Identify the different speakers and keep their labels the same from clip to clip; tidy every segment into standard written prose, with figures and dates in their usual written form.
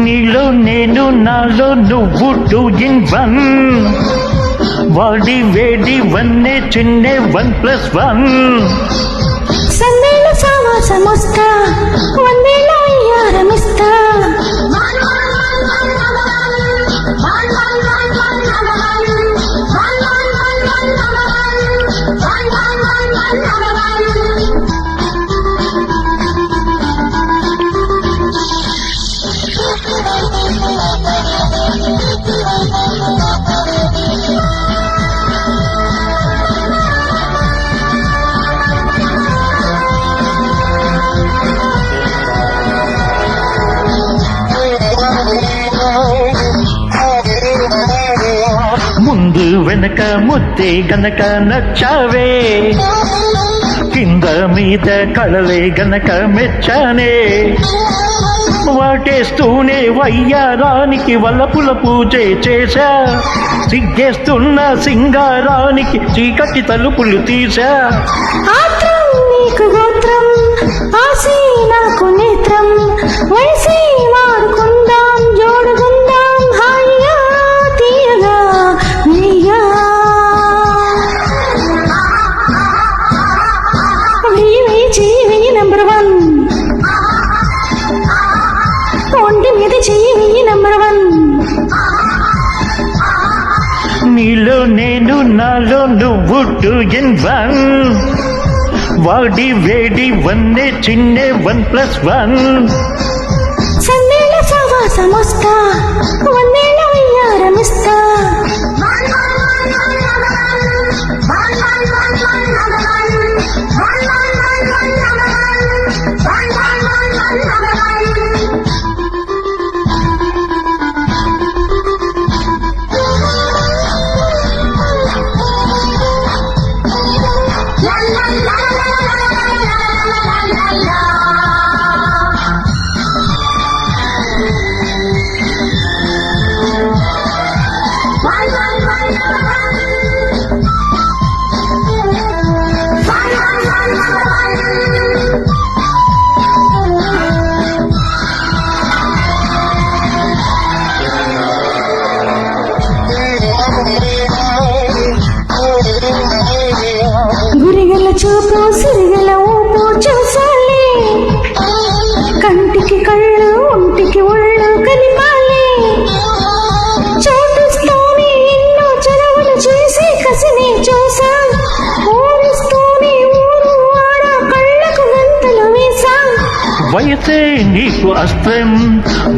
Speaker 1: నీలో నేను నాలో నువ్వు 2 in 1 వాడి వేడి వన్నే చిన్నే 1+1
Speaker 2: సందేళ్ళ సావాసమొస్తా వందేళ్ళ అయ్యారమిస్తా
Speaker 1: ముందు వెనక ముద్దే గనక నచ్చావే కింద మీద కళలే గనక మెచ్చానే వాటేస్తూనే వయ్యారానికి వల్లపుల పూజే చేశా సిగ్గేస్తున్న సింగారానికి చీకటి తలుపులు తీశా
Speaker 2: ఆత్రం నీకు గోత్రం ఆసి నాకు నేత్రం వయసి వాడుకుందాం జోడుకుందాం హాయిగా తీయగా వెయ్యా వెయ్యి చెయ్యి నెంబర్ 1 ఒంటి మీద చెయ్యి వెయ్యి నెంబర్ 1
Speaker 1: నీలో నేను నాలో నువ్వు 2 in 1 వాడి వేడి వన్నే చిన్నే 1+1
Speaker 2: సందేళ్ళ సావాసమొస్తా వందేళ్ళ అయ్యారమిస్తా గురిగల చూపు సిరిగల ఊపు చూసాలే కంటికి కళ్ళు ఒంటికి ఒళ్ళు కలిపాలే చోటిస్తూనే ఎన్నో చొరవలు చేసి కసిని చూసా ఊరిస్తూనే ఊరు ఆడ కళ్ళకు గంతలు వేసా
Speaker 1: వయసే నీకు అస్త్రం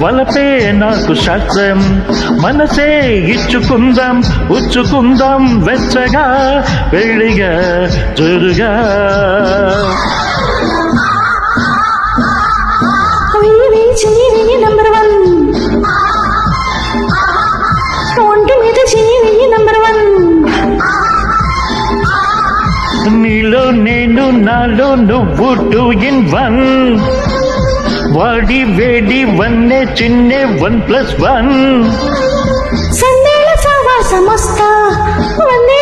Speaker 1: వలపే నాకు శాస్త్రం మనసే ఇచ్చుకుందాం ఉచ్చుకుందాం వెచ్చగా వేడిగా జోరుగా
Speaker 2: వెయ్యి చెయ్యి వెయ్యి నెంబర్ 1 ఒంటి మీద చెయ్యి వెయ్యి నెంబర్ 1
Speaker 1: నీలో నేను నాలో నువ్వు 2 in 1 వాడి వేడి వన్నే చిన్నే 1+1
Speaker 2: సందేళ్ళ సావాసమొస్తా వందే